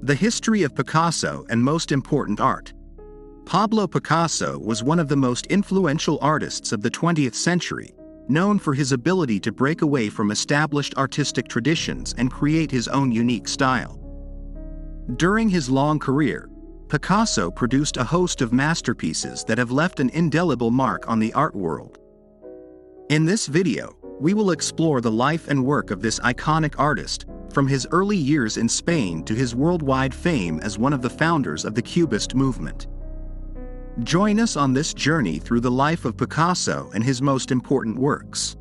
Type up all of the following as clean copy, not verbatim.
The history of Picasso and most important art. Pablo Picasso was one of the most influential artists of the 20th century, known for his ability to break away from established artistic traditions and create his own unique style. During his long career, Picasso produced a host of masterpieces that have left an indelible mark on the art world. In this video, we will explore the life and work of this iconic artist, from his early years in Spain to his worldwide fame as one of the founders of the Cubist movement. Join us on this journey through the life of Picasso and his most important works.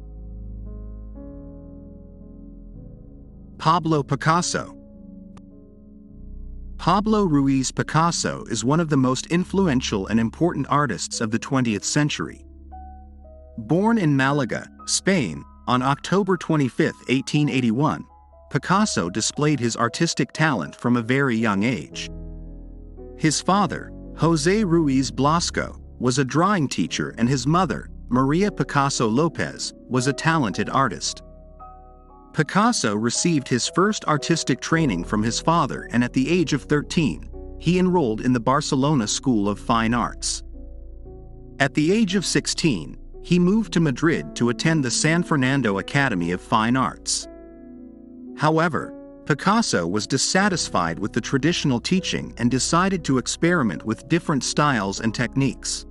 Pablo Picasso. Pablo Ruiz Picasso is one of the most influential and important artists of the 20th century. Born in Malaga, Spain, on October 25, 1881, Picasso displayed his artistic talent from a very young age. His father, José Ruiz Blasco, was a drawing teacher, and his mother, Maria Picasso Lopez, was a talented artist. Picasso received his first artistic training from his father, and at the age of 13, he enrolled in the Barcelona School of Fine Arts. At the age of 16, he moved to Madrid to attend the San Fernando Academy of Fine Arts. However, Picasso was dissatisfied with the traditional teaching and decided to experiment with different styles and techniques.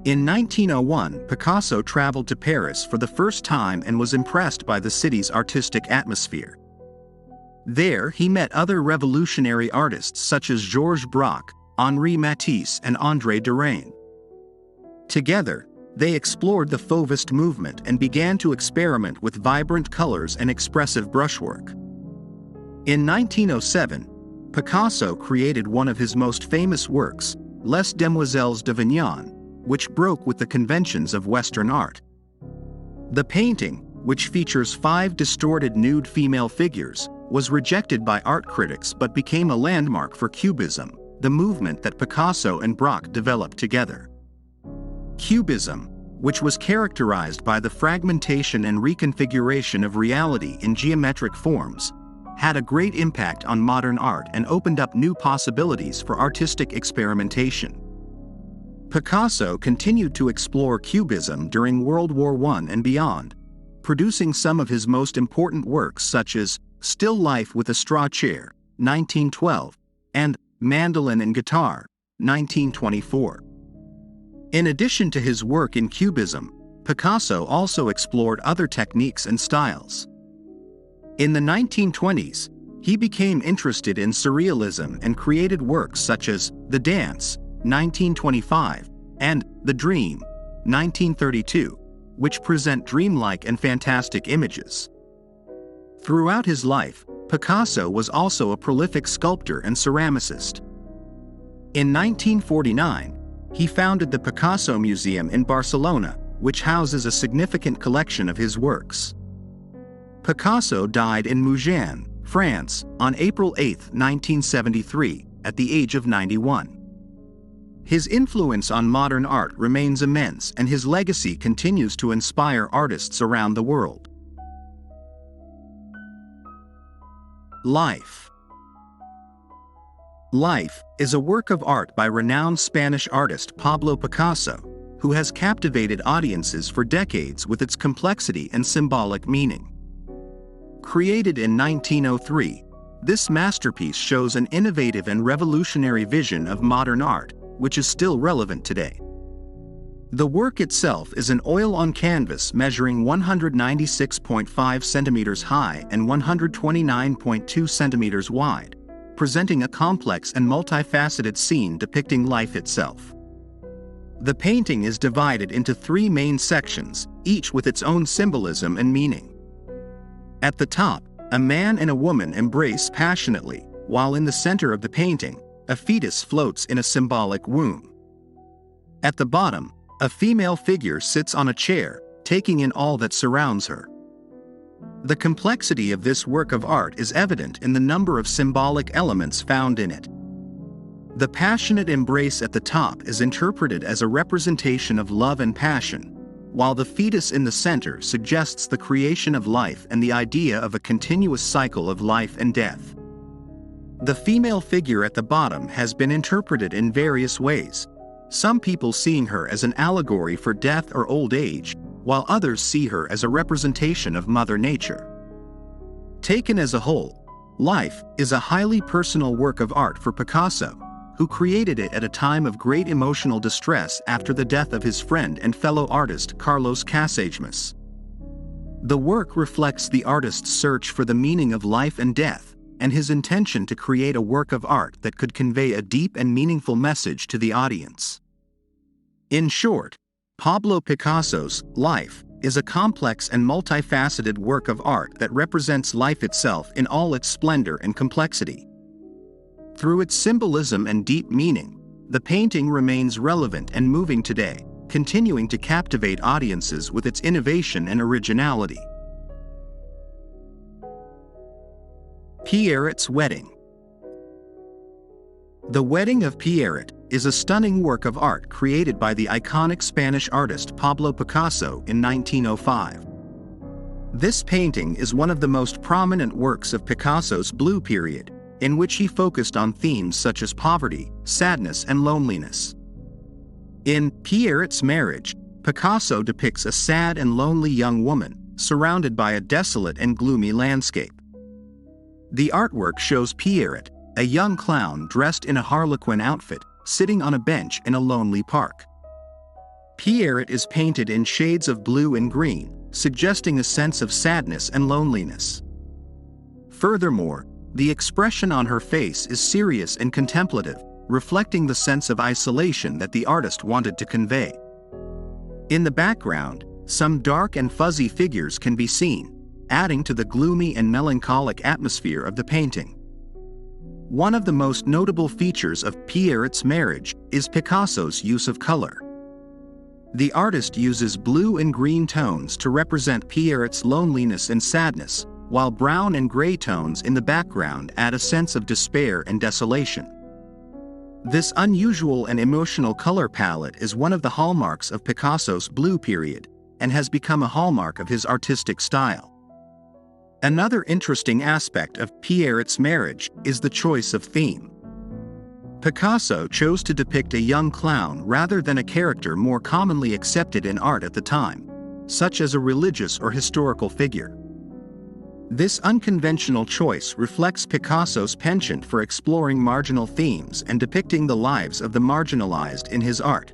In 1901, Picasso traveled to Paris for the first time and was impressed by the city's artistic atmosphere. There, he met other revolutionary artists such as Georges Braque, Henri Matisse, and André Derain. Together, they explored the Fauvist movement and began to experiment with vibrant colors and expressive brushwork. In 1907, Picasso created one of his most famous works, Les Demoiselles d'Avignon, which broke with the conventions of Western art. The painting, which features 5 distorted nude female figures, was rejected by art critics but became a landmark for Cubism, the movement that Picasso and Braque developed together. Cubism, which was characterized by the fragmentation and reconfiguration of reality in geometric forms, had a great impact on modern art and opened up new possibilities for artistic experimentation. Picasso continued to explore Cubism during World War I and beyond, producing some of his most important works such as Still Life with a Straw Chair, 1912, and Mandolin and Guitar, 1924. In addition to his work in Cubism, Picasso also explored other techniques and styles. In the 1920s, he became interested in surrealism and created works such as The Dance, 1925, and The Dream, 1932, which present dreamlike and fantastic images. Throughout his life, Picasso was also a prolific sculptor and ceramicist. In 1949, he founded the Picasso Museum in Barcelona, which houses a significant collection of his works. Picasso died in Mougins, France, on April 8, 1973, at the age of 91. His influence on modern art remains immense, and his legacy continues to inspire artists around the world. Life. Life is a work of art by renowned Spanish artist Pablo Picasso, who has captivated audiences for decades with its complexity and symbolic meaning. Created in 1903, this masterpiece shows an innovative and revolutionary vision of modern art, which is still relevant today. The work itself is an oil-on canvas measuring 196.5 centimeters high and 129.2 centimeters wide, presenting a complex and multifaceted scene depicting life itself. The painting is divided into 3 main sections, each with its own symbolism and meaning. At the top, a man and a woman embrace passionately, while in the center of the painting, a fetus floats in a symbolic womb. At the bottom, a female figure sits on a chair, taking in all that surrounds her. The complexity of this work of art is evident in the number of symbolic elements found in it. The passionate embrace at the top is interpreted as a representation of love and passion, while the fetus in the center suggests the creation of life and the idea of a continuous cycle of life and death. The female figure at the bottom has been interpreted in various ways, some people seeing her as an allegory for death or old age, while others see her as a representation of Mother Nature. Taken as a whole, Life is a highly personal work of art for Picasso, who created it at a time of great emotional distress after the death of his friend and fellow artist Carlos Casagemas. The work reflects the artist's search for the meaning of life and death, and his intention to create a work of art that could convey a deep and meaningful message to the audience. In short, Pablo Picasso's Life is a complex and multifaceted work of art that represents life itself in all its splendor and complexity. Through its symbolism and deep meaning, the painting remains relevant and moving today, continuing to captivate audiences with its innovation and originality. Pierret's Wedding. The Wedding of Pierret is a stunning work of art created by the iconic Spanish artist Pablo Picasso in 1905. This painting is one of the most prominent works of Picasso's Blue period, in which he focused on themes such as poverty, sadness, and loneliness. In Pierret's Marriage, Picasso depicts a sad and lonely young woman, surrounded by a desolate and gloomy landscape. The artwork shows Pierret, a young clown dressed in a harlequin outfit, sitting on a bench in a lonely park. Pierret is painted in shades of blue and green, suggesting a sense of sadness and loneliness. Furthermore, the expression on her face is serious and contemplative, reflecting the sense of isolation that the artist wanted to convey. In the background, some dark and fuzzy figures can be seen, adding to the gloomy and melancholic atmosphere of the painting. One of the most notable features of Pierret's Marriage is Picasso's use of color. The artist uses blue and green tones to represent Pierret's loneliness and sadness, while brown and gray tones in the background add a sense of despair and desolation. This unusual and emotional color palette is one of the hallmarks of Picasso's Blue period, and has become a hallmark of his artistic style. Another interesting aspect of Pierret's Marriage is the choice of theme. Picasso chose to depict a young clown rather than a character more commonly accepted in art at the time, such as a religious or historical figure. This unconventional choice reflects Picasso's penchant for exploring marginal themes and depicting the lives of the marginalized in his art.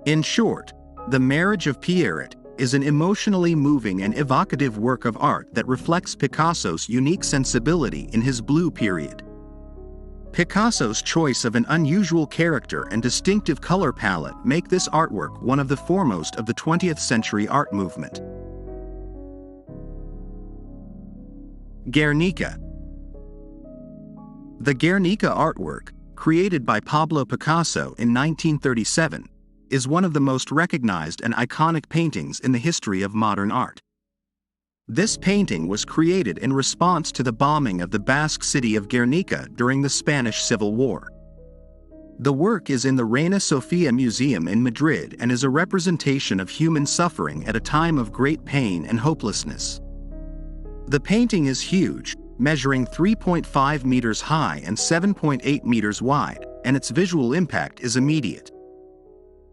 In short, The Marriage of Pierret is an emotionally moving and evocative work of art that reflects Picasso's unique sensibility in his Blue period. Picasso's choice of an unusual character and distinctive color palette make this artwork one of the foremost of the 20th century art movement. Guernica. The Guernica artwork, created by Pablo Picasso in 1937, is one of the most recognized and iconic paintings in the history of modern art. This painting was created in response to the bombing of the Basque city of Guernica during the Spanish Civil War. The work is in the Reina Sofia Museum in Madrid and is a representation of human suffering at a time of great pain and hopelessness. The painting is huge, measuring 3.5 meters high and 7.8 meters wide, and its visual impact is immediate.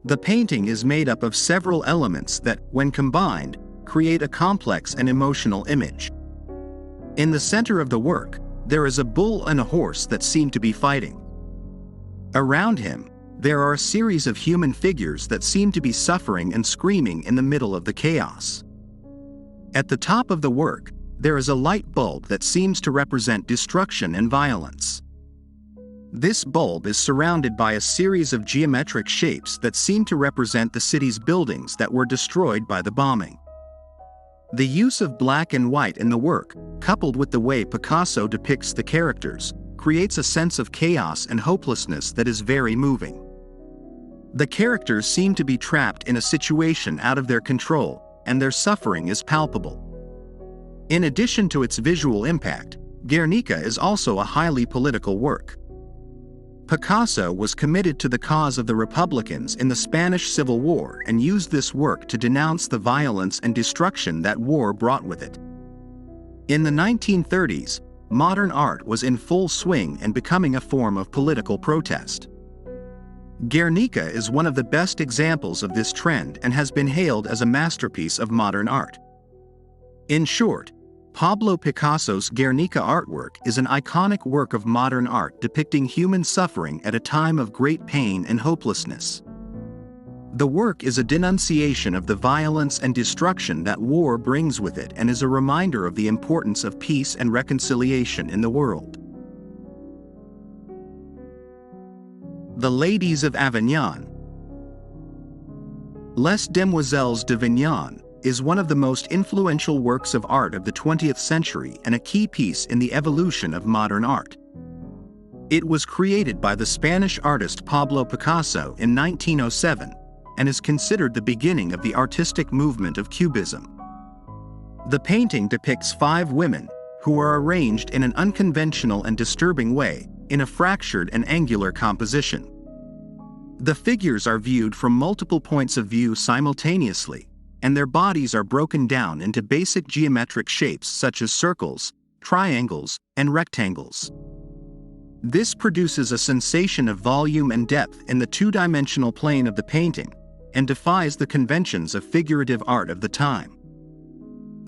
The painting is made up of several elements that, when combined, create a complex and emotional image. In the center of the work, there is a bull and a horse that seem to be fighting. Around him, there are a series of human figures that seem to be suffering and screaming in the middle of the chaos. At the top of the work, there is a light bulb that seems to represent destruction and violence. This bulb is surrounded by a series of geometric shapes that seem to represent the city's buildings that were destroyed by the bombing. The use of black and white in the work, coupled with the way Picasso depicts the characters, creates a sense of chaos and hopelessness that is very moving. The characters seem to be trapped in a situation out of their control, and their suffering is palpable. In addition to its visual impact, Guernica is also a highly political work. Picasso was committed to the cause of the Republicans in the Spanish Civil War and used this work to denounce the violence and destruction that war brought with it. In the 1930s, modern art was in full swing and becoming a form of political protest. Guernica is one of the best examples of this trend and has been hailed as a masterpiece of modern art. In short, Pablo Picasso's Guernica artwork is an iconic work of modern art depicting human suffering at a time of great pain and hopelessness. The work is a denunciation of the violence and destruction that war brings with it and is a reminder of the importance of peace and reconciliation in the world. The Ladies of Avignon. Les Demoiselles d'Avignon is one of the most influential works of art of the 20th century and a key piece in the evolution of modern art. It was created by the Spanish artist Pablo Picasso in 1907 and is considered the beginning of the artistic movement of Cubism. The painting depicts 5 women who are arranged in an unconventional and disturbing way in a fractured and angular composition. The figures are viewed from multiple points of view simultaneously, and their bodies are broken down into basic geometric shapes such as circles, triangles, and rectangles. This produces a sensation of volume and depth in the two-dimensional plane of the painting, and defies the conventions of figurative art of the time.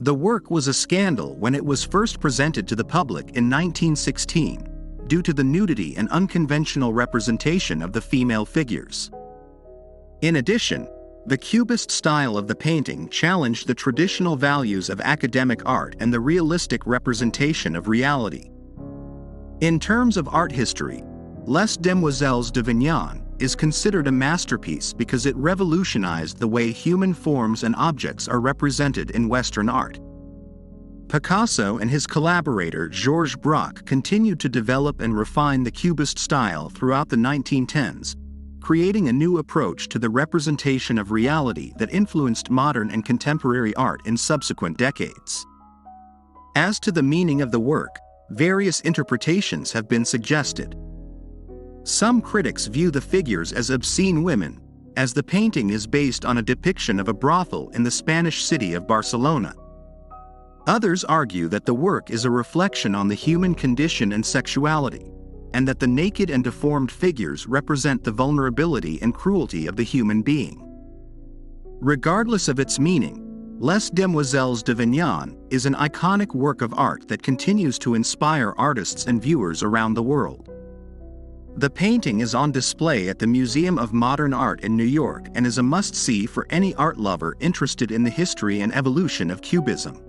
The work was a scandal when it was first presented to the public in 1916, due to the nudity and unconventional representation of the female figures. In addition, the cubist style of the painting challenged the traditional values of academic art and the realistic representation of reality. In terms of art history, Les Demoiselles d'Avignon is considered a masterpiece because it revolutionized the way human forms and objects are represented in Western art. Picasso and his collaborator Georges Braque continued to develop and refine the cubist style throughout the 1910s, creating a new approach to the representation of reality that influenced modern and contemporary art in subsequent decades. As to the meaning of the work, various interpretations have been suggested. Some critics view the figures as obscene women, as the painting is based on a depiction of a brothel in the Spanish city of Barcelona. Others argue that the work is a reflection on the human condition and sexuality, and that the naked and deformed figures represent the vulnerability and cruelty of the human being. Regardless of its meaning, Les Demoiselles d'Avignon is an iconic work of art that continues to inspire artists and viewers around the world. The painting is on display at the Museum of Modern Art in New York and is a must-see for any art lover interested in the history and evolution of Cubism.